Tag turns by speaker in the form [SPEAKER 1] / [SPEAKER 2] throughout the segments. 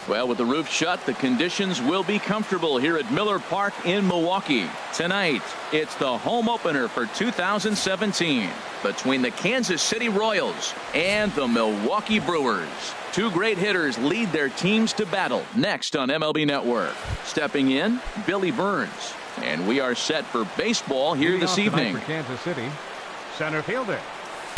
[SPEAKER 1] Well, with the roof shut, the conditions will be comfortable here at Miller Park in Milwaukee. Tonight, it's the home opener for 2017 between the Kansas City Royals and the Milwaukee Brewers. Two great hitters lead their teams to battle next on MLB Network. Stepping in, Billy Burns. And we are set for baseball here this evening.
[SPEAKER 2] For Kansas City, center fielder.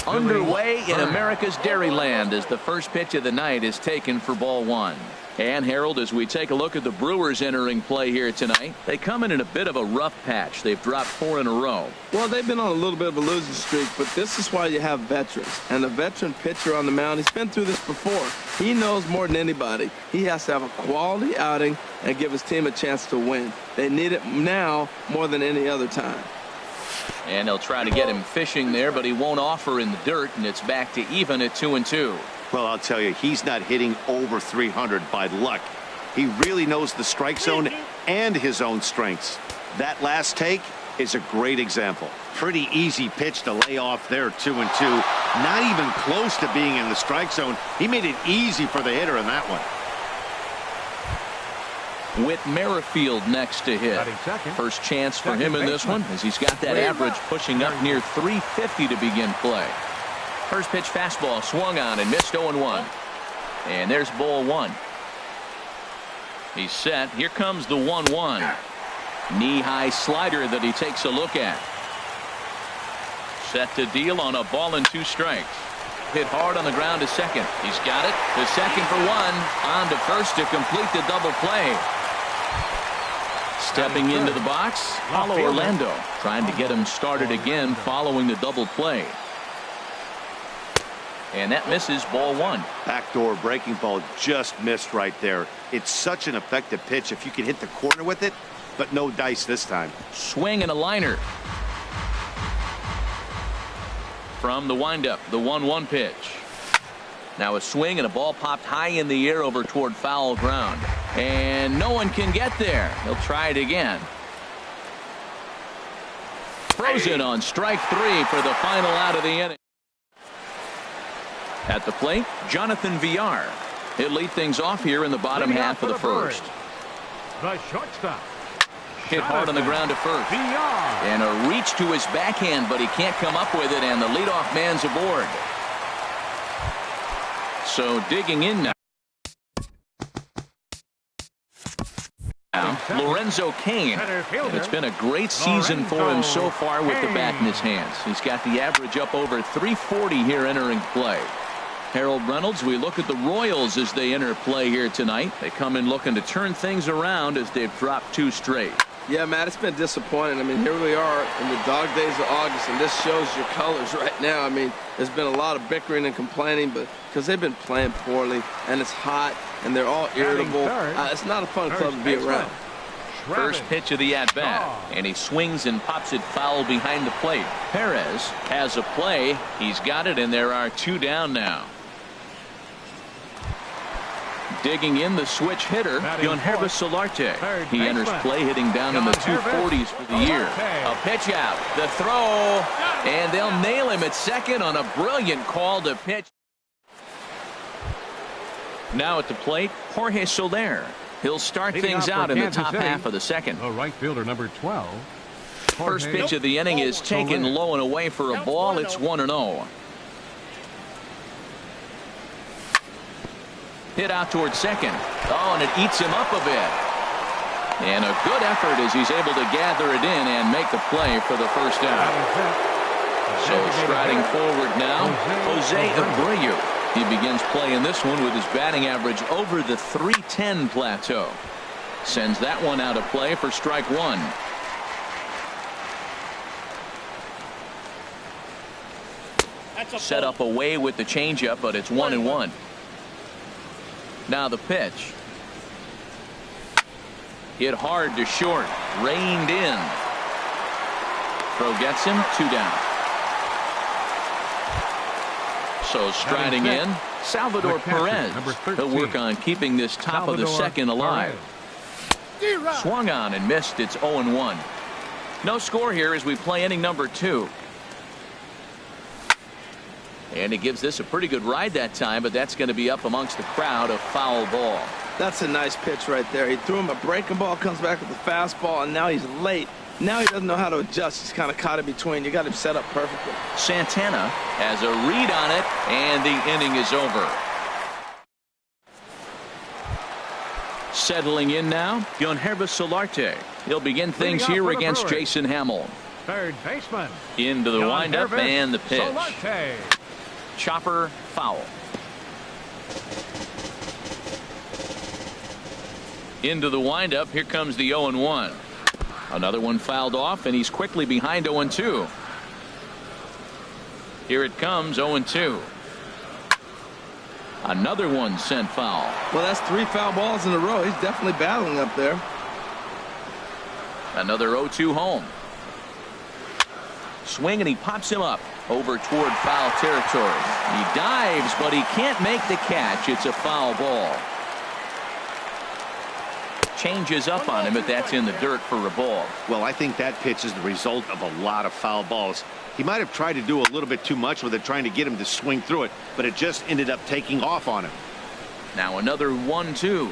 [SPEAKER 1] Underway in America's Dairyland as the first pitch of the night is taken for ball one. And Harold, as we take a look at the Brewers entering play here tonight, they come in a bit of a rough patch. They've dropped 4 in a row.
[SPEAKER 3] Well, they've been on a little bit of a losing streak, but this is why you have veterans. And a veteran pitcher on the mound, he's been through this before. He knows more than anybody. He has to have a quality outing and give his team a chance to win. They need it now more than any other time.
[SPEAKER 1] And they'll try to get him fishing there, but he won't offer in the dirt, and it's back to even at 2-2.
[SPEAKER 4] Well, I'll tell you, he's not hitting over 300 by luck. He really knows the strike zone and his own strengths. That last take is a great example. Pretty easy pitch to lay off there, 2-2. Not even close to being in the strike zone. He made it easy for the hitter in that one.
[SPEAKER 1] With Merrifield next to hit. First chance for him in this one, as he's got that average pushing up near 350 to begin play. First pitch fastball swung on and missed 0-1. And there's ball one. He's set. Here comes the 1-1. Knee-high slider that he takes a look at. Set to deal on a ball and 2 strikes. Hit hard on the ground to second. He's got it. To second for 1. On to first to complete the double play. Stepping into the box, Paulo Orlando, trying to get him started again following the double play. And that misses ball 1.
[SPEAKER 4] Backdoor breaking ball just missed right there. It's such an effective pitch if you can hit the corner with it, but no dice this time.
[SPEAKER 1] Swing and a liner. From the windup, the 1-1 pitch. Now a swing and a ball popped high in the air over toward foul ground. And no one can get there. He'll try it again. Frozen on strike 3 for the final out of the inning. At the plate, Jonathan Villar. He'll lead things off here in the bottom half of the first.
[SPEAKER 2] The shortstop.
[SPEAKER 1] Hit hard on the ground to first. And a reach to his backhand, but he can't come up with it, and the leadoff man's aboard. So digging in now. Lorenzo Cain. And it's been a great season for him so far with the bat in his hands. He's got the average up over 340 here entering play. Harold Reynolds, we look at the Royals as they enter play here tonight. They come in looking to turn things around as they've dropped 2 straight.
[SPEAKER 3] Yeah, Matt, it's been disappointing. I mean, here we are in the dog days of August, and this shows your colors right now. I mean, there's been a lot of bickering and complaining, but because they've been playing poorly, and it's hot, and they're all irritable. It's not a fun club to be around.
[SPEAKER 1] First pitch of the at-bat, and he swings and pops it foul behind the plate. Perez has a play. He's got it, and there are 2 down now. Digging in, the switch hitter, Yonherba Solarte. He enters play hitting down in the 240s for the year. A pitch out, the throw, and they'll nail him at second on a brilliant call to pitch. Now at the plate, Jorge Soler. He'll start things out in the top half of the second.
[SPEAKER 2] The right fielder, number 12.
[SPEAKER 1] First pitch of the inning is taken low and away for a ball. It's 1-0. Hit out towards second. Oh, and it eats him up a bit. And a good effort as he's able to gather it in and make the play for the first out. So striding forward now, Jose Abreu. He begins play in this one with his batting average over the 310 plateau. Sends that one out of play for strike 1. Set up away with the changeup, but it's 1-1. Now the pitch. Hit hard to short. Reined in. Throw gets him. 2 down. So striding in, Salvador Perez. He'll work on keeping this top of the second alive. Swung on and missed. It's 0-1. No score here as we play inning number 2. And he gives this a pretty good ride that time, but that's going to be up amongst the crowd. A foul ball.
[SPEAKER 3] That's a nice pitch right there. He threw him a breaking ball, comes back with a fastball, and now he's late. Now he doesn't know how to adjust. He's kind of caught in between. You got him set up perfectly.
[SPEAKER 1] Santana has a read on it, and the inning is over. Settling in now, Yonhervis Solarte. He'll begin things here against Jason Hamill.
[SPEAKER 2] Third baseman.
[SPEAKER 1] Into the windup
[SPEAKER 2] Yonhervis
[SPEAKER 1] and the pitch.
[SPEAKER 2] Solarte.
[SPEAKER 1] Chopper foul. Into the windup. Here comes the 0-1. Another one fouled off, and he's quickly behind 0-2. Here it comes, 0-2. Another one sent foul.
[SPEAKER 3] Well, that's 3 foul balls in a row. He's definitely battling up there.
[SPEAKER 1] Another 0-2 home. Swing, and he pops him up over toward foul territory. He dives, but he can't make the catch. It's a foul ball. Changes up on him, but that's in the dirt for a ball.
[SPEAKER 4] Well, I think that pitch is the result of a lot of foul balls. He might have tried to do a little bit too much with it, trying to get him to swing through it, but it just ended up taking off on him.
[SPEAKER 1] Now another 1-2.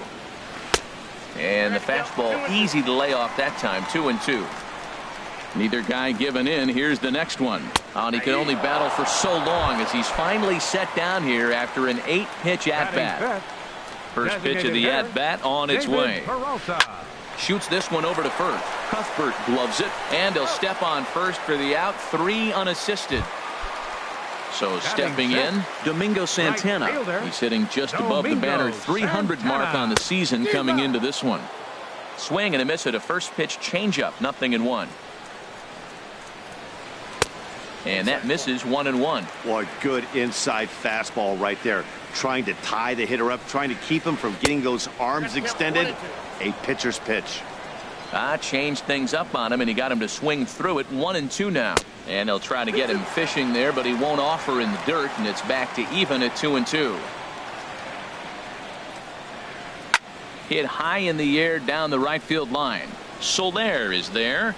[SPEAKER 1] And the fastball easy to lay off that time. 2-2. Neither guy giving in. Here's the next one. And he could only battle for so long as he's finally set down here after an 8-pitch at-bat. First pitch of the at-bat on its way. Shoots this one over to first. Cuthbert gloves it, and he'll step on first for the out. 3 unassisted. So stepping in, Domingo Santana. He's hitting just above the banner 300 mark on the season coming into this one. Swing and a miss at a first pitch changeup. 0-1. And that misses 1-1.
[SPEAKER 4] Boy, good inside fastball right there. Trying to tie the hitter up, trying to keep him from getting those arms extended. A pitcher's pitch.
[SPEAKER 1] Changed things up on him, and he got him to swing through it. 1-2 now. And they'll try to get him fishing there, but he won't offer in the dirt, and it's back to even at 2-2. Hit high in the air down the right field line. Soler is there,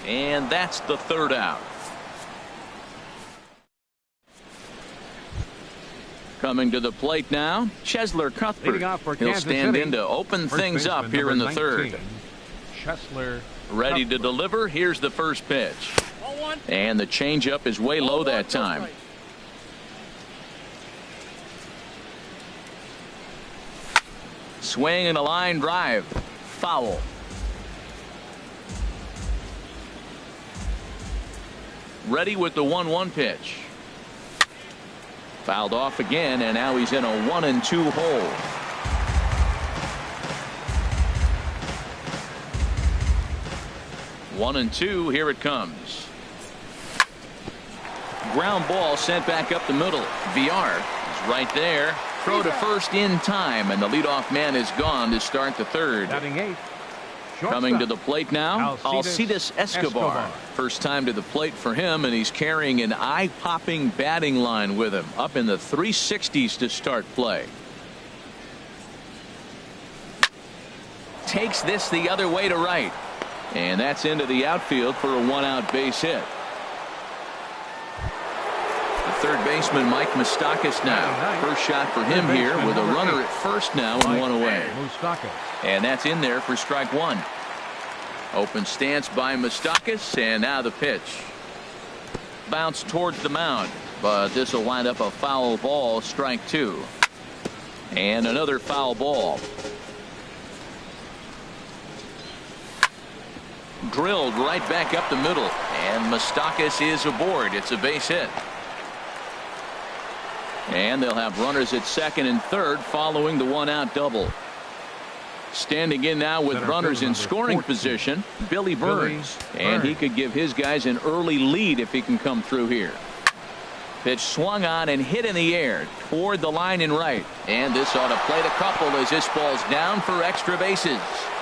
[SPEAKER 1] and that's the third out. Coming to the plate now, Chesler Cuthbert. He'll stand in to open things up here in the third.
[SPEAKER 2] Chesler
[SPEAKER 1] ready to deliver. Here's the first pitch. And the changeup is way low that time. Swing and a line drive. Foul. Ready with the 1-1 pitch. Fouled off again, and now he's in a 1-2 hole. One and two. Here it comes. Ground ball sent back up the middle. VR is right there. Throw to first in time, and the leadoff man is gone to start the third. Coming to the plate now, Alcides Escobar. First time to the plate for him, and he's carrying an eye-popping batting line with him. Up in the 360s to start play. Takes this the other way to right. And that's into the outfield for a 1-out base hit. The third baseman, Mike Moustakas now. First shot for him here with a runner at first now and one away. And that's in there for strike one. Open stance by Moustakas, and now the pitch. Bounce towards the mound, but this will wind up a foul ball, strike two. And another foul ball. Drilled right back up the middle, and Moustakas is aboard. It's a base hit. And they'll have runners at second and third following the 1-out double. Standing in now with runners in scoring position, Billy Burns. And he could give his guys an early lead if he can come through here. Pitch swung on and hit in the air toward the line in right. And this ought to plate a couple as this ball's down for extra bases.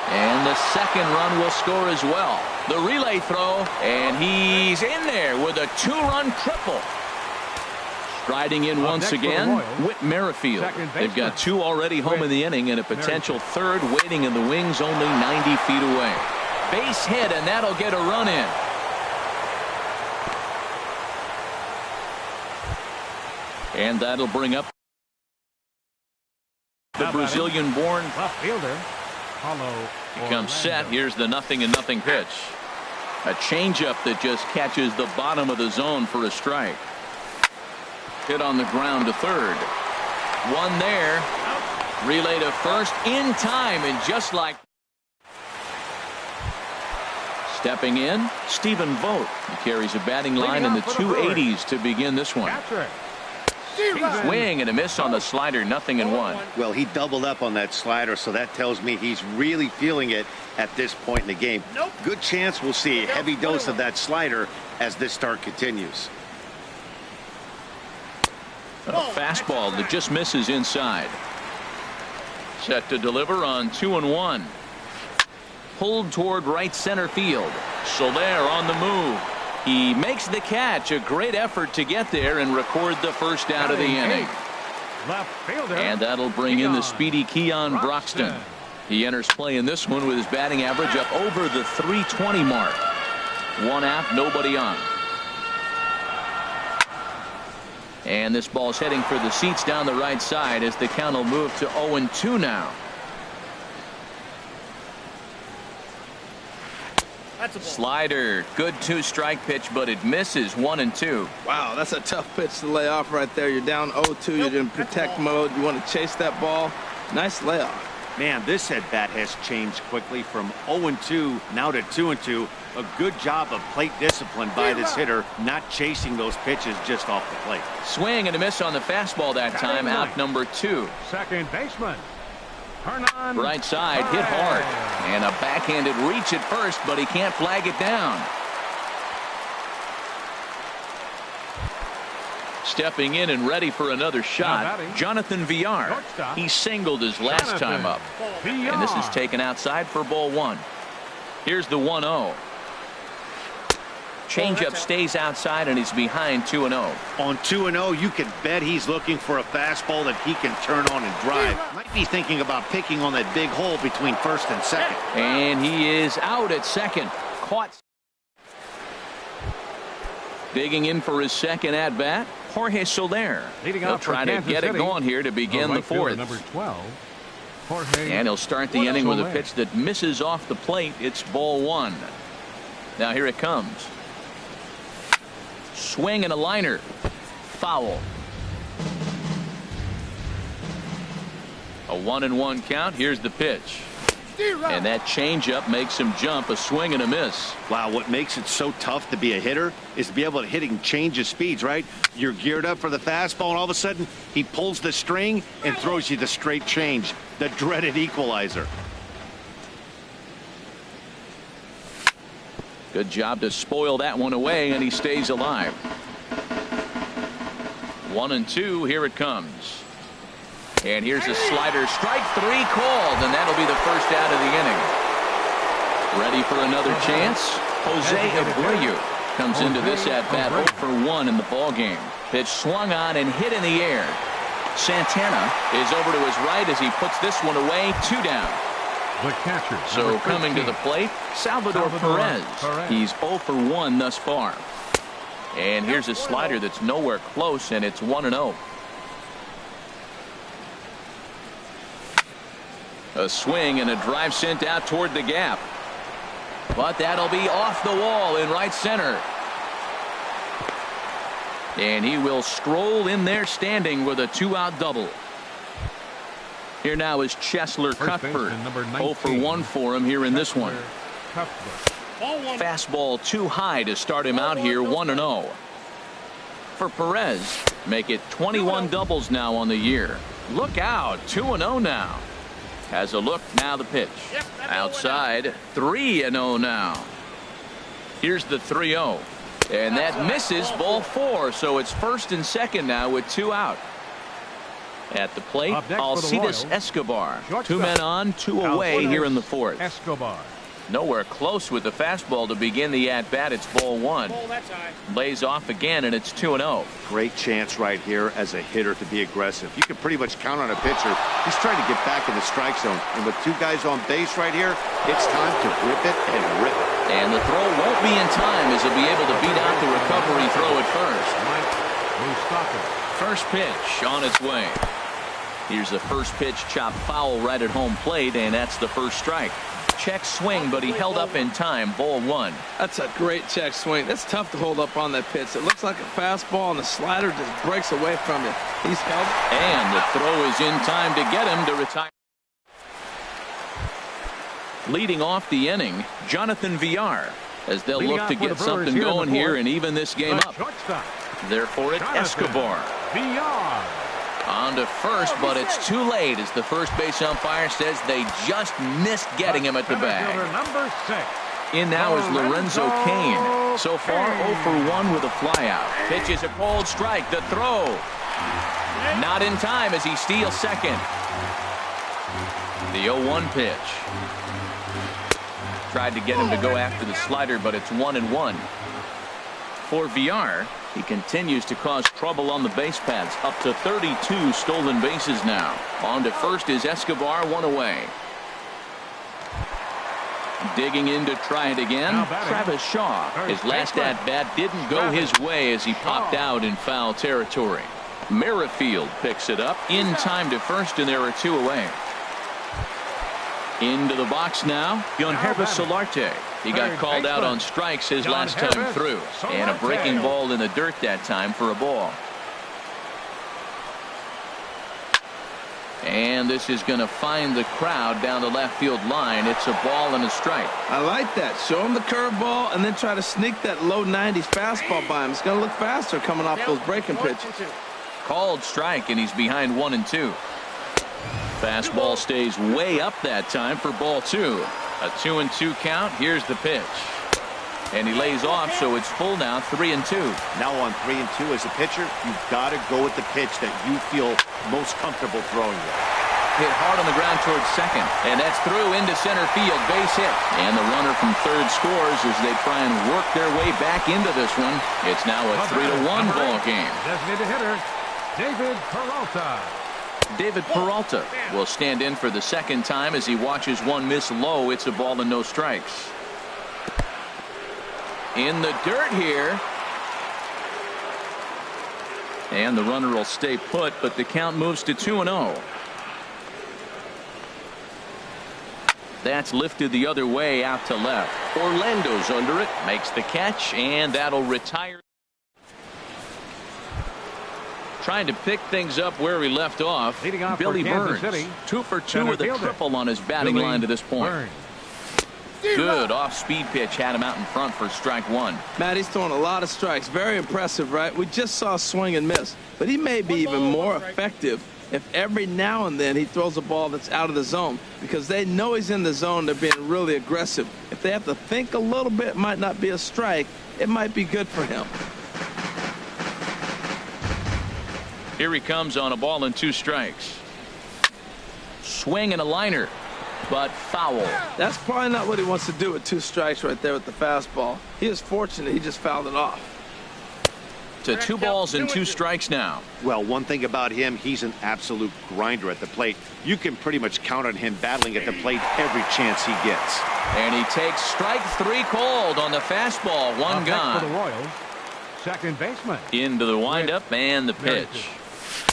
[SPEAKER 1] And the second run will score as well. The relay throw, and he's in there with a 2-run triple. Striding in once again, Whit Merrifield. They've got two already home in the inning and a potential third waiting in the wings only 90 feet away. Base hit, and that'll get a run in. And that'll bring up The Brazilian-born
[SPEAKER 2] left fielder, Paulo.
[SPEAKER 1] becomes set. Here's the 0-0 pitch. A changeup that just catches the bottom of the zone for a strike. Hit on the ground to third. One there. Relay to first in time, and just like stepping in, Stephen Vogt. He carries a batting line in the 280s to begin this one. Swing and a miss on the slider, 0-1.
[SPEAKER 4] Well, he doubled up on that slider, so that tells me he's really feeling it at this point in the game. Good chance we'll see a heavy dose of that slider as this start continues.
[SPEAKER 1] A fastball that just misses inside. Set to deliver on 2-1. Pulled toward right center field. Soler on the move. He makes the catch. A great effort to get there and record the first out of the inning.
[SPEAKER 2] Left fielder.
[SPEAKER 1] And that'll bring in the speedy Keon Broxton. He enters play in this one with his batting average up over the 320 mark. One out, nobody on. And this ball's heading for the seats down the right side as the count will move to 0-2 now. Slider, good 2-strike pitch, but it misses. 1-2.
[SPEAKER 3] Wow, that's a tough pitch to lay off right there. You're down 0-2. You're in protect mode. You want to chase that ball. Nice layoff.
[SPEAKER 4] Man, this at-bat has changed quickly from 0-2 now to 2-2. A good job of plate discipline by this hitter, not chasing those pitches just off the plate.
[SPEAKER 1] Swing and a miss on the fastball that time. Out number 2.
[SPEAKER 2] Second baseman.
[SPEAKER 1] Right side, hit hard. And a backhanded reach at first, but he can't flag it down. Stepping in and ready for another shot, Jonathan Villar. He singled his last time up. And this is taken outside for ball 1. Here's the 1-0. Changeup stays outside, and he's behind 2-0.
[SPEAKER 4] On 2-0, you can bet he's looking for a fastball that he can turn on and drive. Might be thinking about picking on that big hole between first and second.
[SPEAKER 1] And he is out at second. Caught. Digging in for his second at-bat, Jorge Soler. He'll try to get it going here to begin the fourth.
[SPEAKER 2] Number 12.
[SPEAKER 1] And he'll start the inning with a pitch that misses off the plate. It's ball 1. Now here it comes. Swing and a liner. Foul. A 1-1 count. Here's the pitch. And that changeup makes him jump. A swing and a miss.
[SPEAKER 4] Wow, what makes it so tough to be a hitter is to be able to hit and change his speeds, right? You're geared up for the fastball, and all of a sudden he pulls the string and throws you the straight change, the dreaded equalizer.
[SPEAKER 1] Good job to spoil that one away, and he stays alive. 1-2. Here it comes. And here's a slider. Strike 3 called, and that'll be the first out of the inning. Ready for another chance? Jose Abreu comes into this at-bat 0 for 1 in the ballgame. Pitch swung on and hit in the air. Santana is over to his right as he puts this one away. 2 down.
[SPEAKER 2] The catcher.
[SPEAKER 1] So coming to the plate, Salvador Perez. He's 0 for 1 thus far. And here's a slider that's nowhere close, and it's 1-0. A swing and a drive sent out toward the gap. But that'll be off the wall in right center. And he will stroll in there standing with a 2-out double. Here now is Cheslor Cuthbert. 0 for 1 for him here in this one. Fastball too high to start him out here. 1-0. For Perez, make it 21 doubles now on the year. Look out. 2-0 now. Has a look. Now the pitch. Outside. 3-0 now. Here's the 3-0. And that misses. Ball 4. So it's first and second now with 2 out. At the plate, Alcides Escobar. 2 men on, 2 away here in the fourth.
[SPEAKER 2] Escobar.
[SPEAKER 1] Nowhere close with the fastball to begin the at-bat. It's ball 1. Lays off again, and it's 2-0.
[SPEAKER 4] Great chance right here as a hitter to be aggressive. You can pretty much count on a pitcher. He's trying to get back in the strike zone. And with 2 guys on base right here, it's time to rip it and rip it.
[SPEAKER 1] And the throw won't be in time as he'll be able to beat out the recovery throw at first. First pitch on its way. Here's the first pitch, chop foul right at home plate, and that's the first strike. Check swing, but he held up in time. Ball one.
[SPEAKER 3] That's a great check swing. That's tough to hold up on that pitch. It looks like a fastball, and the slider just breaks away from you. He's held.
[SPEAKER 1] And the throw is in time to get him to retire. Leading off the inning, Jonathan Villar, as they'll look to get something going here and even this game up. Therefore, it's Escobar.
[SPEAKER 2] Villar.
[SPEAKER 1] On to first, but it's too late as the first base umpire says they just missed getting him at the bag.
[SPEAKER 2] Number 6.
[SPEAKER 1] In now is Lorenzo Cain. So far, 0 for 1 with a flyout. Pitches a cold strike. The throw. Not in time as he steals second. The 0-1 pitch. Tried to get him to go after the slider, but it's 1-1. For Villar, he continues to cause trouble on the base paths. Up to 32 stolen bases now. On to first is Escobar, one away. Digging in to try it again, Travis Shaw. His last at-bat didn't go his way as he popped out in foul territory. Merrifield picks it up in time to first, and there are 2 away. Into the box now, Yonhervis Solarte. He got called out on strikes his last time through. And a breaking ball in the dirt that time for a ball. And this is going to find the crowd down the left field line. It's a ball and a strike.
[SPEAKER 3] I like that. Show him the curveball and then try to sneak that low 90s fastball by him. It's going to look faster coming off those breaking pitches.
[SPEAKER 1] Called strike, and he's behind 1-2. Fastball stays way up that time for ball 2. A 2-2 count. Here's the pitch. And he lays off, so it's full now, 3-2.
[SPEAKER 4] Now on 3-2 as a pitcher, you've got to go with the pitch that you feel most comfortable throwing with.
[SPEAKER 1] Hit hard on the ground towards second. And that's through into center field. Base hit. And the runner from third scores as they try and work their way back into this one. It's now a 3-1 ball game.
[SPEAKER 2] Designated hitter, David Peralta.
[SPEAKER 1] David Peralta will stand in for the second time as he watches one miss low. It's a ball and no strikes. In the dirt here. And the runner will stay put, but the count moves to 2-0. That's lifted the other way out to left. Orlando's under it, makes the catch, and that'll retire. Trying to pick things up where he left off. Billy Burns, 2 for 2 with a triple on his batting line to this point. Good off-speed pitch had him out in front for strike 1.
[SPEAKER 3] Matt, he's throwing a lot of strikes. Very impressive, right? We just saw a swing and miss. But he may be even more effective if every now and then he throws a ball that's out of the zone, because they know he's in the zone. They're being really aggressive. If they have to think a little bit, it might not be a strike. It might be good for him.
[SPEAKER 1] Here he comes on a ball and 2 strikes. Swing and a liner, but foul.
[SPEAKER 3] That's probably not what he wants to do with 2 strikes right there with the fastball. He is fortunate he just fouled it off.
[SPEAKER 1] To 2 balls and 2 strikes now.
[SPEAKER 4] Well, one thing about him, he's an absolute grinder at the plate. You can pretty much count on him battling at the plate every chance he gets.
[SPEAKER 1] And he takes strike 3 called on the fastball. 1 gone.
[SPEAKER 2] For the Royals, second baseman.
[SPEAKER 1] Into the windup and the pitch.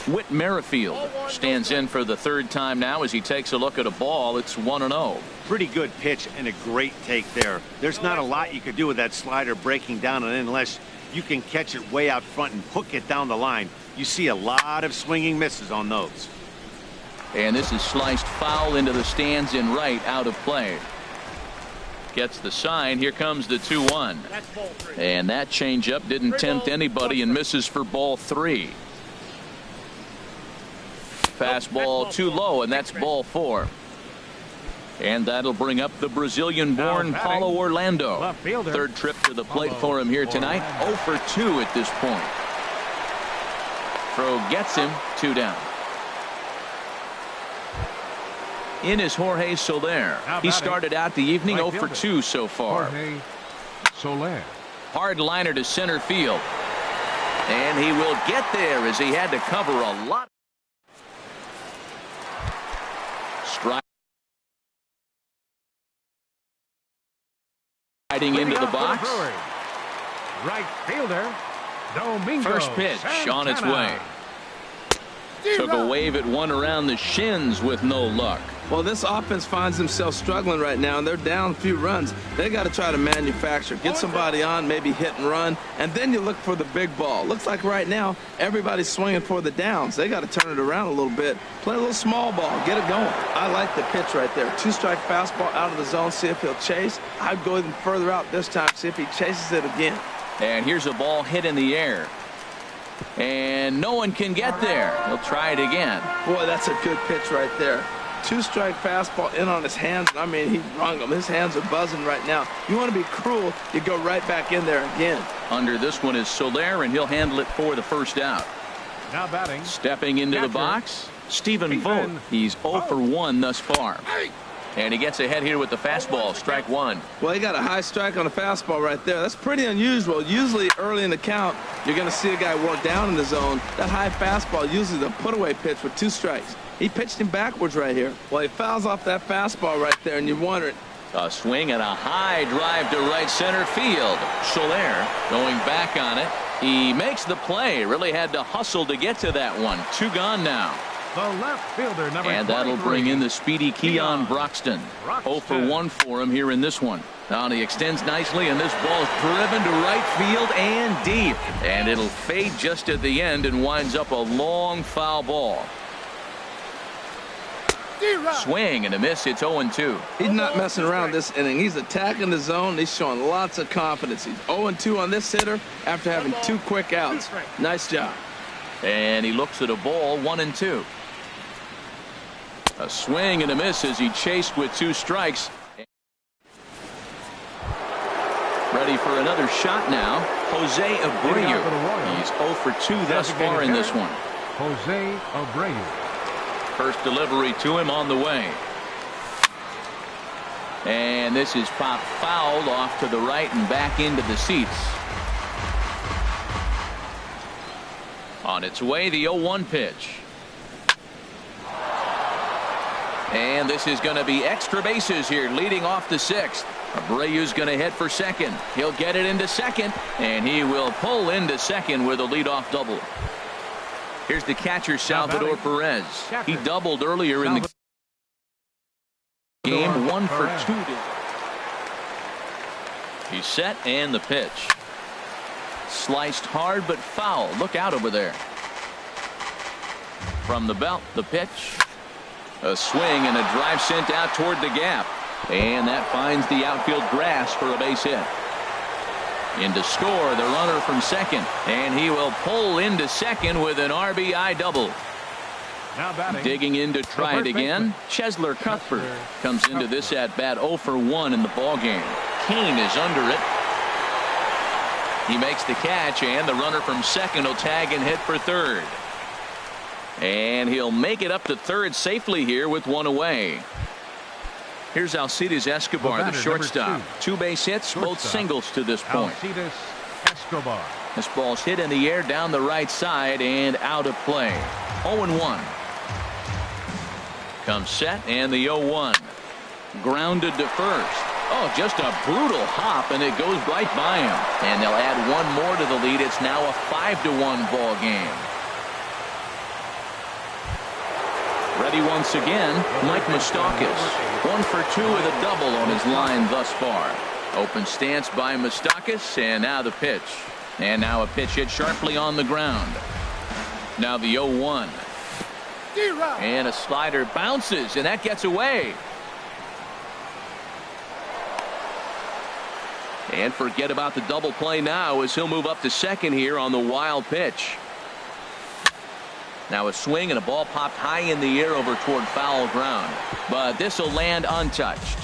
[SPEAKER 1] Whit Merrifield stands in for the 3rd time now as he takes a look at a ball. It's 1-0.
[SPEAKER 4] Pretty good pitch and a great take there. There's not a lot you could do with that slider breaking down, and unless you can catch it way out front and hook it down the line, you see a lot of swinging misses on those.
[SPEAKER 1] And this is sliced foul into the stands in right, out of play. Gets the sign. Here comes the 2-1. And that changeup didn't tempt anybody and misses for ball 3. Fastball too low, and that's ball 4. And that'll bring up the Brazilian-born Paulo Orlando. 3rd trip to the plate for him here tonight. 0 for 2 at this point. Throw gets him, 2 down. In is Jorge Soler. He started out the evening 0 for 2 so far.
[SPEAKER 2] Soler.
[SPEAKER 1] Hard liner to center field. And he will get there as he had to cover a lot. Strike. Riding into the box.
[SPEAKER 2] Right fielder, Domingo
[SPEAKER 1] First pitch
[SPEAKER 2] Santana.
[SPEAKER 1] on its way. Took a wave at one around the shins with no luck.
[SPEAKER 3] Well, this offense finds themselves struggling right now, and they're down a few runs. They got to try to manufacture, get somebody on, maybe hit and run, and then you look for the big ball. Looks like right now everybody's swinging for the downs. They got to turn it around a little bit, play a little small ball, get it going. I like the pitch right there. Two-strike fastball out of the zone, see if he'll chase. I'd go even further out this time, see if he chases it again.
[SPEAKER 1] And here's a ball hit in the air. And no one can get there. He'll try it again.
[SPEAKER 3] Boy, that's a good pitch right there. Two-strike fastball in on his hands. I mean, he wrung them. His hands are buzzing right now. You want to be cruel, you go right back in there again.
[SPEAKER 1] Under this one is Soler, and he'll handle it for the first out.
[SPEAKER 2] Now batting.
[SPEAKER 1] Stepping into the box, Stephen Vogt. He's 0 for 1 thus far. And he gets ahead here with the fastball, strike one.
[SPEAKER 3] Well, he got a high strike on the fastball right there. That's pretty unusual. Usually early in the count, you're going to see a guy work down in the zone. That high fastball, usually the put-away pitch with 2 strikes. He pitched him backwards right here. Well, he fouls off that fastball right there, and you're wondering.
[SPEAKER 1] A swing and a high drive to right center field. Soler going back on it. He makes the play. Really had to hustle to get to that one. 2 gone now.
[SPEAKER 2] The left fielder, number
[SPEAKER 1] And that'll
[SPEAKER 2] 23.
[SPEAKER 1] bring in the speedy Keon Broxton. 0 for 1 for him here in this one. Now he extends nicely, and this ball is driven to right field and deep. And it'll fade just at the end and winds up a long foul ball. Swing and a miss. It's 0-2.
[SPEAKER 3] He's not messing around this inning. He's attacking the zone. He's showing lots of confidence. He's 0-2 on this hitter after having 2 quick outs. Nice job.
[SPEAKER 1] And he looks at a ball, 1-2. A swing and a miss as he chased with 2 strikes. Ready for another shot now. Jose Abreu. He's 0 for 2 thus far in this one.
[SPEAKER 2] Jose Abreu.
[SPEAKER 1] First delivery to him on the way. And this is popped fouled off to the right and back into the seats. On its way, the 0-1 pitch. And this is going to be extra bases here, leading off the 6th. Abreu's going to head for second. He'll get it into second, and he will pull into second with a leadoff double. Here's the catcher, Salvador Perez. He doubled earlier in the game. 1 for 2. He's set, and the pitch. Sliced hard but foul. Look out over there. From the belt, the pitch. A swing and a drive sent out toward the gap. And that finds the outfield grass for a base hit. In to score, the runner from second. And he will pull into second with an RBI double.
[SPEAKER 2] Now batting.
[SPEAKER 1] Digging in to try it again. Chesler Cuthbert comes into this at bat 0 for 1 in the ballgame. Kane is under it. He makes the catch, and the runner from second will tag and hit for third. And he'll make it up to third safely here with 1 away. Here's Alcides Escobar, the shortstop. 2 base hits, both singles to this point.
[SPEAKER 2] Alcides Escobar.
[SPEAKER 1] This ball's hit in the air down the right side and out of play. 0-1. Comes set, and the 0-1. Grounded to first. Oh, just a brutal hop, and it goes right by him. And they'll add 1 more to the lead. It's now a 5-1 ball game. Ready once again, Mike Moustakas. 1 for 2 with a double on his line thus far. Open stance by Moustakas, and now the pitch. And now a pitch hit sharply on the ground. Now the 0-1. And a slider bounces, and that gets away. And forget about the double play now as he'll move up to second here on the wild pitch. Now a swing and a ball popped high in the air over toward foul ground. But this will land untouched.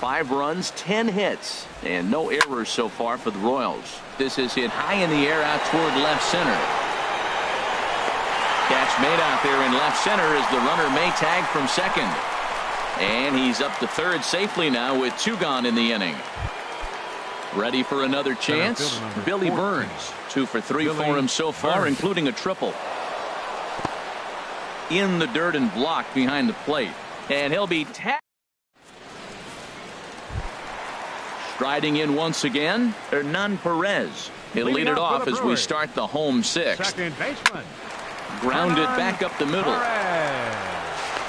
[SPEAKER 1] 5 runs, 10 hits, and no errors so far for the Royals. This is hit high in the air out toward left center. Catch made out there in left center as the runner may tag from second. And he's up to third safely now with 2 gone in the inning. Ready for another chance? Billy Burns. 2 for 3 for him so far, including a triple. In the dirt and blocked behind the plate. And he'll be tagged. Striding in once again, Hernan Perez. He'll lead it off as we start the home 6th.
[SPEAKER 2] Second baseman.
[SPEAKER 1] Grounded back up the middle.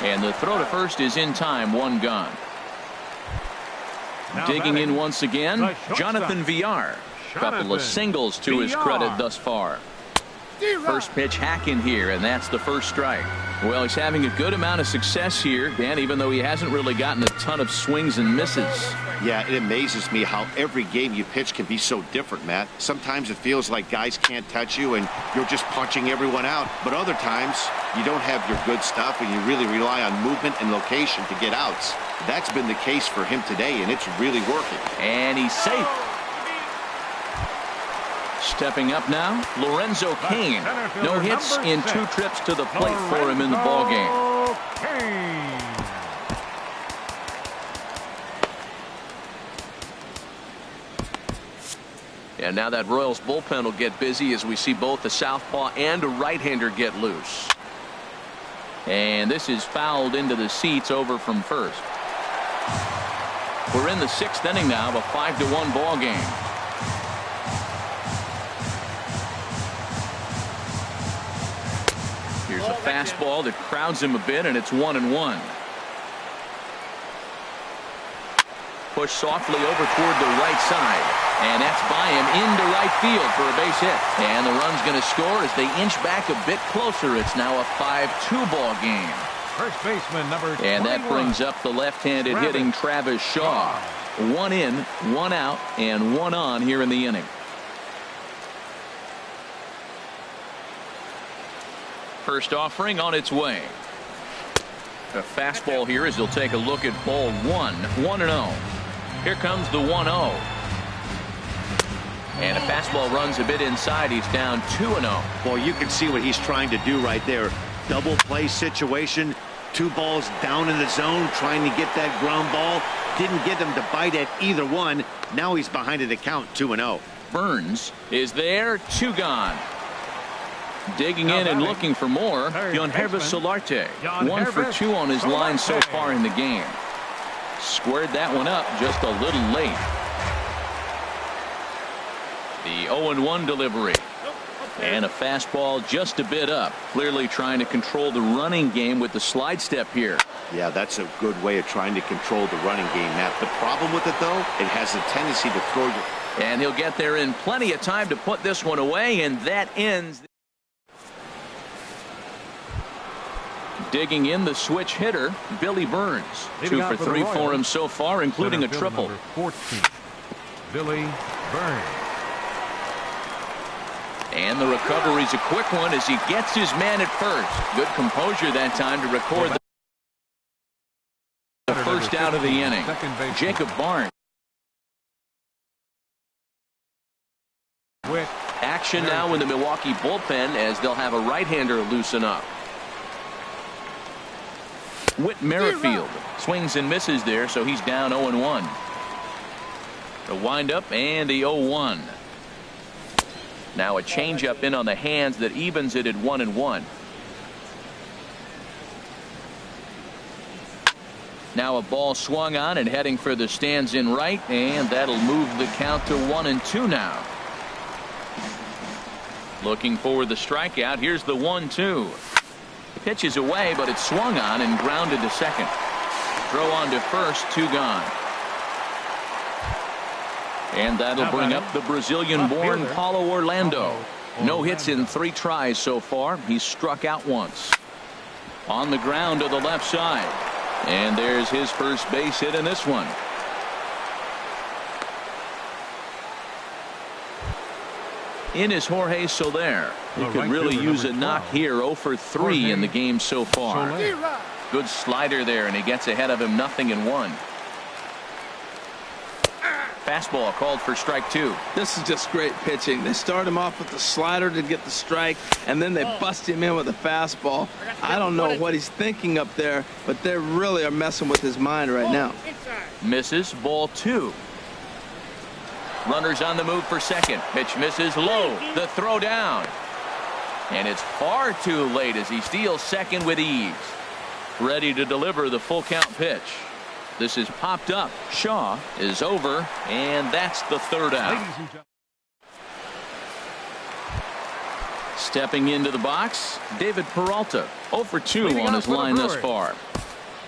[SPEAKER 1] And the throw to first is in time. One gone.
[SPEAKER 2] Now
[SPEAKER 1] Digging
[SPEAKER 2] batting,
[SPEAKER 1] in once again,
[SPEAKER 2] the shortstop.
[SPEAKER 1] Jonathan Villar. Couple of singles to his credit thus far. First pitch hacking here, and that's the first strike. Well, he's having a good amount of success here, Dan, even though he hasn't really gotten a ton of swings and misses.
[SPEAKER 4] Yeah, it amazes me how every game you pitch can be so different, Matt. Sometimes it feels like guys can't touch you and you're just punching everyone out. But other times, you don't have your good stuff and you really rely on movement and location to get outs. That's been the case for him today, and it's really working.
[SPEAKER 1] And he's safe. Stepping up now, Lorenzo Cain. No hits in 2 trips to the plate for him in the ballgame. And now that Royals bullpen will get busy as we see both a southpaw and a right-hander get loose. And this is fouled into the seats over from first. We're in the 6th inning now of a 5-1 ball game. Here's a fastball that crowds him a bit, and it's 1-1. Push softly over toward the right side, and that's by him into right field for a base hit. And the run's going to score as they inch back a bit closer. It's now a 5-2 ball game.
[SPEAKER 2] First baseman number 21.
[SPEAKER 1] And that brings up the left-handed hitting Travis Shaw. 1 in, 1 out, and 1 on here in the inning. First offering on its way. A fastball here as he'll take a look at ball 1. 1-0. Here comes the 1-0. And a fastball runs a bit inside. He's down 2-0.
[SPEAKER 4] Well, you can see what he's trying to do right there. Double play situation. 2 balls down in the zone, trying to get that ground ball. Didn't get him to bite at either one. Now he's behind an account 2-0.
[SPEAKER 1] Burns is there. 2 gone. Digging in and looking for more. Yonhervis Solarte. 1 for 2 on his line so far in the game. Squared that one up just a little late. The 0-1 delivery. And a fastball just a bit up. Clearly trying to control the running game with the slide step here.
[SPEAKER 4] Yeah, that's a good way of trying to control the running game, Matt. The problem with it, though, it has a tendency to throw you.
[SPEAKER 1] And he'll get there in plenty of time to put this one away, and that ends. Digging in the switch hitter, Billy Burns. 2 for 3 for him so far, including a triple.
[SPEAKER 2] 14, Billy Burns.
[SPEAKER 1] And the recovery's a quick one as he gets his man at first. Good composure that time to record the first out of the inning. Jacob Barnes. Action now in the Milwaukee bullpen as they'll have a right-hander loosen up. Whit Merrifield swings and misses there, so he's down 0-1. The windup and the 0-1. Now a changeup in on the hands that evens it at 1-1. Now a ball swung on and heading for the stands in right, and that'll move the count to 1-2 now. Looking for the strikeout. Here's the 1-2. Pitch is away, but it's swung on and grounded to second. Throw on to first, 2 gone. And that'll bring up the Brazilian-born Paulo Orlando. No hits in 3 tries so far. He's struck out once. On the ground to the left side. And there's his first base hit in this one. In is Jorge Soler. He could really use a knock here. 0 for 3 in the game so far. Good slider there, and he gets ahead of him 0-1. Fastball called for strike 2.
[SPEAKER 3] This is just great pitching. They start him off with the slider to get the strike, and then they bust him in with a fastball. I don't know what he's thinking up there, but they really are messing with his mind right now.
[SPEAKER 1] Misses, ball 2. Runners on the move for second. Pitch misses low. The throw down. And it's far too late as he steals second with ease. Ready to deliver the full count pitch. This is popped up. Shaw is over, and that's the 3rd out. Stepping into the box, David Peralta, 0 for 2 on his line thus far.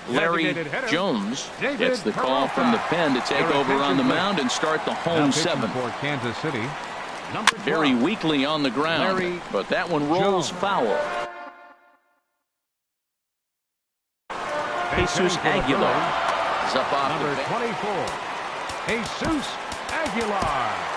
[SPEAKER 1] Larry Jones gets the call from the pen to take over on the mound and start the home 7.
[SPEAKER 2] For Kansas City,
[SPEAKER 1] Very weakly on the ground, but that one rolls foul. Jesus Aguilar is up off
[SPEAKER 2] number
[SPEAKER 1] the
[SPEAKER 2] 24, Jesus Aguilar.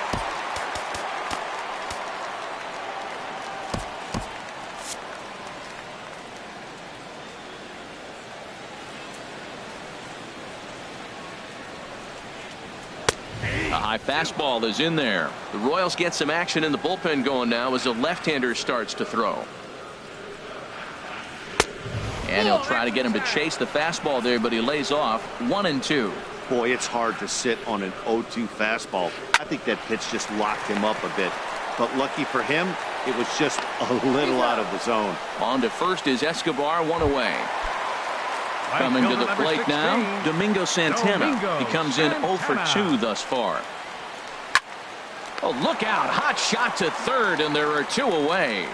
[SPEAKER 1] A high fastball is in there. The Royals get some action in the bullpen going now as a left-hander starts to throw. And he'll try to get him to chase the fastball there, but he lays off. 1-2.
[SPEAKER 4] Boy, it's hard to sit on an 0-2 fastball. I think that pitch just locked him up a bit. But lucky for him, it was just a little out of the zone.
[SPEAKER 1] On to first is Escobar, 1 away. Coming to the plate now, Domingo Santana. He comes in 0 for 2 thus far. Oh, look out. Hot shot to third, and there are 2 away.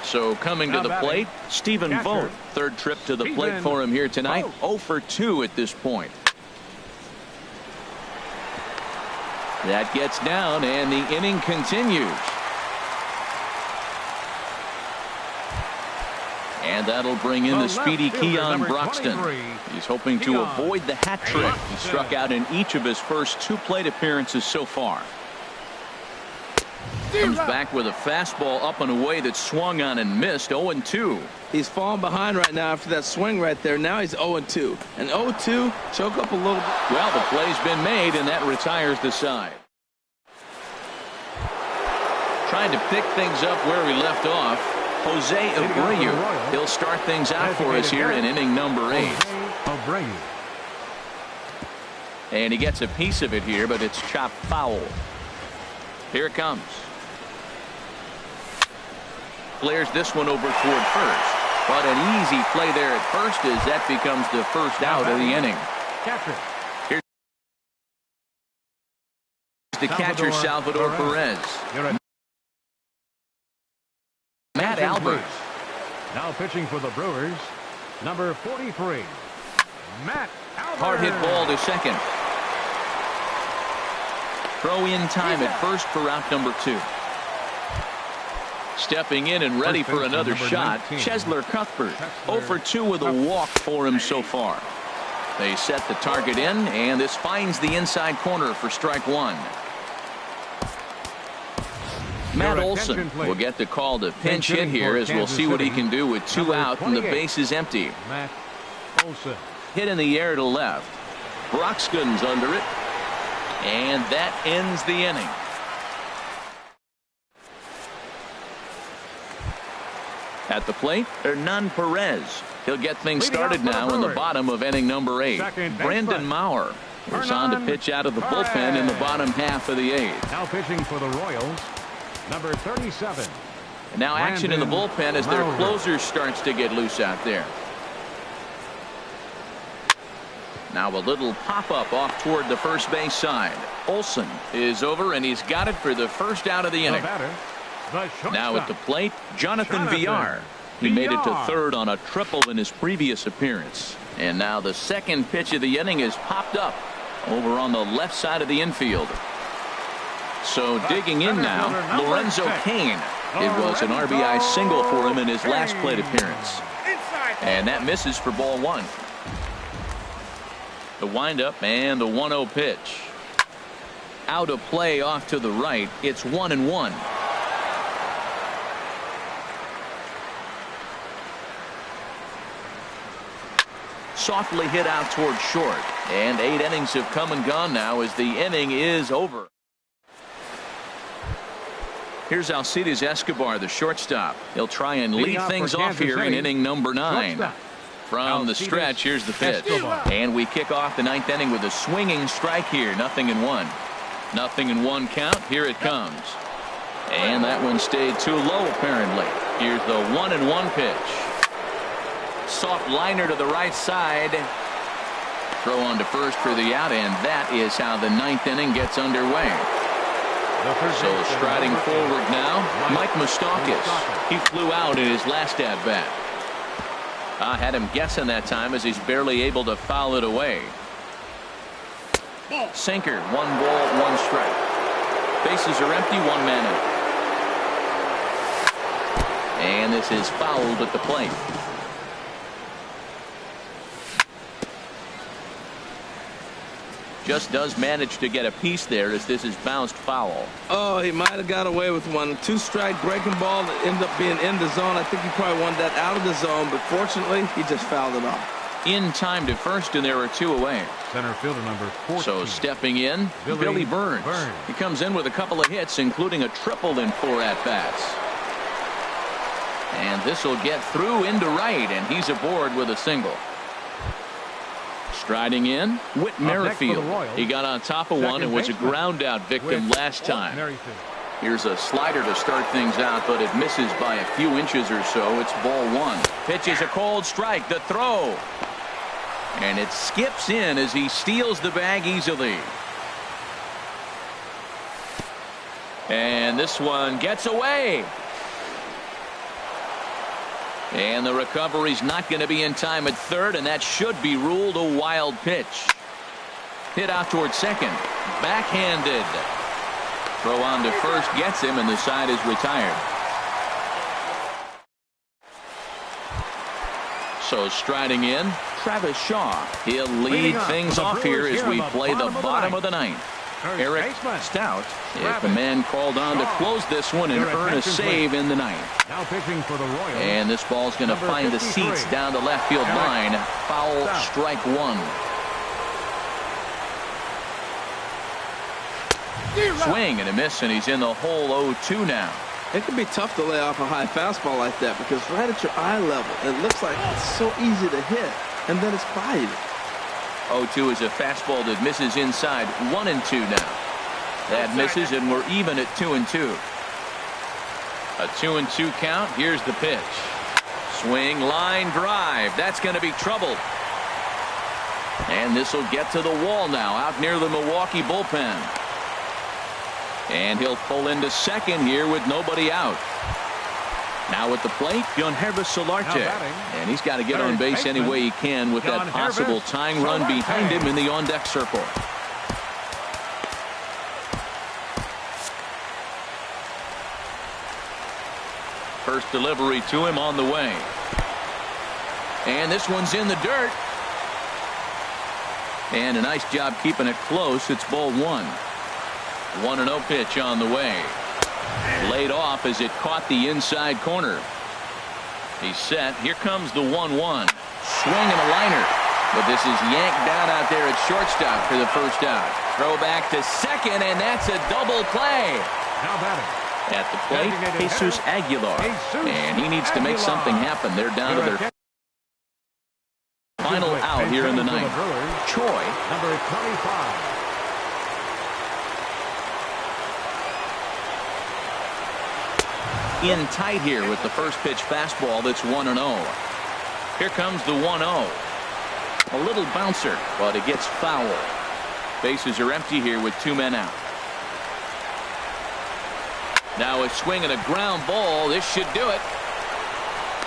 [SPEAKER 1] So coming to the plate, Stephen Vogt. Third trip to the plate for him here tonight. 0 for 2 at this point. That gets down, and the inning continues. And that'll bring in the speedy Keon Broxton. He's hoping to avoid the hat trick. He struck out in each of his first 2 plate appearances so far. Comes back with a fastball up and away that swung on and missed. 0-2.
[SPEAKER 3] He's falling behind right now after that swing right there. Now he's 0-2. And 0-2, choke up a little bit.
[SPEAKER 1] Well, the play's been made, and that retires the side. Trying to pick things up where we left off, Jose Abreu. He'll start things out for us here in inning number 8. And he gets a piece of it here, but it's chopped foul. Here it comes. Flares this one over toward first. But an easy play there at first as that becomes the first out of the inning. Here's the catcher, Salvador Perez. Matt Albert.
[SPEAKER 2] Now pitching for the Brewers, number 43, Matt Albert.
[SPEAKER 1] Hard hit ball to second. Throw in time at first for out number 2. Stepping in and ready for another shot, Chesler Cuthbert. 0 for 2 with a walk for him so far. They set the target in, and this finds the inside corner for strike 1. Matt Olson will get the call to pinch hit here as we'll see what he can do with 2 out and the base is empty.
[SPEAKER 2] Matt Olson.
[SPEAKER 1] Hit in the air to left. Broxton's under it. And that ends the inning. At the plate, Hernan Perez. He'll get things started now in the bottom of inning number 8. Brandon Maurer is on to pitch out of the bullpen in the bottom half of the 8th.
[SPEAKER 2] Now pitching for the Royals, number 37.
[SPEAKER 1] And now action in the bullpen as their closer starts to get loose out there. Now a little pop-up off toward the first base side. Olson is over, and he's got it for the first out of the inning. Now at the plate, Jonathan Villar. He made it to third on a triple in his previous appearance. And now the second pitch of the inning is popped up over on the left side of the infield. So digging in now, Lorenzo Cain. It was an RBI single for him in his last plate appearance. And that misses for ball 1. The windup and the 1-0 pitch. Out of play off to the right. It's 1-1. Softly hit out toward short. And 8 innings have come and gone now as the inning is over. Here's Alcides Escobar, the shortstop. He'll try and lead things off here in inning number 9. From the stretch, here's the pitch. And we kick off the 9th inning with a swinging strike here. 0-1. 0-1 count. Here it comes. And that one stayed too low, apparently. Here's the 1-1 pitch. Soft liner to the right side. Throw on to first for the out, and that is how the 9th inning gets underway. So striding forward now, Mike Moustakas. He flew out in his last at-bat. I had him guessing that time as he's barely able to foul it away. Sinker, 1 ball, 1 strike. Bases are empty, 1 man out. And this is fouled at the plate. Just does manage to get a piece there as this is bounced foul.
[SPEAKER 3] Oh, he might have got away with one. 2-strike breaking ball that ended up being in the zone. I think he probably wanted that out of the zone, but fortunately, he just fouled it off.
[SPEAKER 1] In time to first, and there are 2 away.
[SPEAKER 2] Center fielder number 14.
[SPEAKER 1] So stepping in, Billy Burns. He comes in with a couple of hits, including a triple in 4 at-bats. And this will get through into right, and he's aboard with a single. Striding in, Whit Merrifield. He got on top of one and was a ground-out victim last time. Here's a slider to start things out, but it misses by a few inches or so. It's ball 1. Pitch is a cold strike. The throw. And it skips in as he steals the bag easily. And this one gets away. And the recovery's not going to be in time at third, and that should be ruled a wild pitch. Hit out towards second. Backhanded. Throw on to first gets him, and the side is retired. So striding in, Travis Shaw. He'll lead things off here as we play the bottom of the ninth. Eric Stout is the man called on to close this one and earn a save in the ninth.
[SPEAKER 2] Now pitching for the Royals.
[SPEAKER 1] And this ball's going to find the seats down the left field line. Foul, strike 1. Swing and a miss, and he's in the hole 0-2 now.
[SPEAKER 3] It can be tough to lay off a high fastball like that because right at your eye level, it looks like it's so easy to hit, and then it's by you.
[SPEAKER 1] 0-2 is a fastball that misses inside. 1-2 now. That misses, and we're even at 2-2. A 2-2 count. Here's the pitch. Swing, line drive. That's going to be trouble. And this will get to the wall now, out near the Milwaukee bullpen. And he'll pull into second here with nobody out. Now at the plate, Yangervis Solarte. And he's got to get on base any way he can with that possible tying run behind him in the on-deck circle. First delivery to him on the way. And this one's in the dirt. And a nice job keeping it close. It's ball 1. 1-0 pitch on the way. Laid off as it caught the inside corner. He's set. Here comes the 1-1. Swing and a liner. But this is yanked down out there at shortstop for the first out. Throw back to second, and that's a double play.
[SPEAKER 2] Now batting.
[SPEAKER 1] At the plate, Jesus Aguilar. And he needs to make something happen. They're down to their final out here in the ninth. Choi.
[SPEAKER 2] Number 25.
[SPEAKER 1] In tight here with the first pitch fastball that's 1-0. Here comes the 1-0. A little bouncer, but it gets foul. Bases are empty here with 2 men out. Now a swing and a ground ball. This should do it.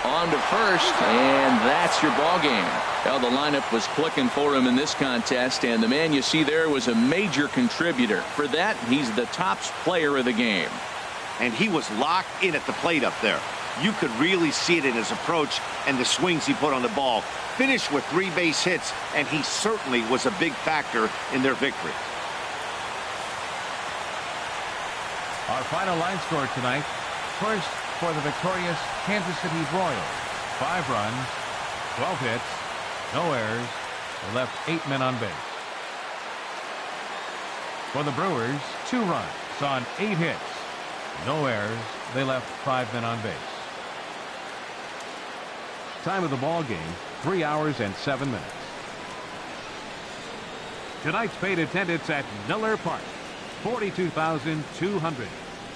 [SPEAKER 1] On to first, and that's your ball game. Well, the lineup was clicking for him in this contest, and the man you see there was a major contributor. For that, he's the top player of the game.
[SPEAKER 4] And he was locked in at the plate up there. You could really see it in his approach and the swings he put on the ball. Finished with 3 base hits, and he certainly was a big factor in their victory.
[SPEAKER 2] Our final line score tonight. First, for the victorious Kansas City Royals. 5 runs, 12 hits, no errors. They left 8 men on base. For the Brewers, 2 runs on 8 hits. No errors. They left 5 men on base. Time of the ball game, 3 hours and 7 minutes. Tonight's paid attendance at Miller Park, 42,200.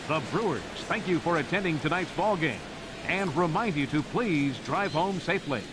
[SPEAKER 2] The Brewers thank you for attending tonight's ball game and remind you to please drive home safely.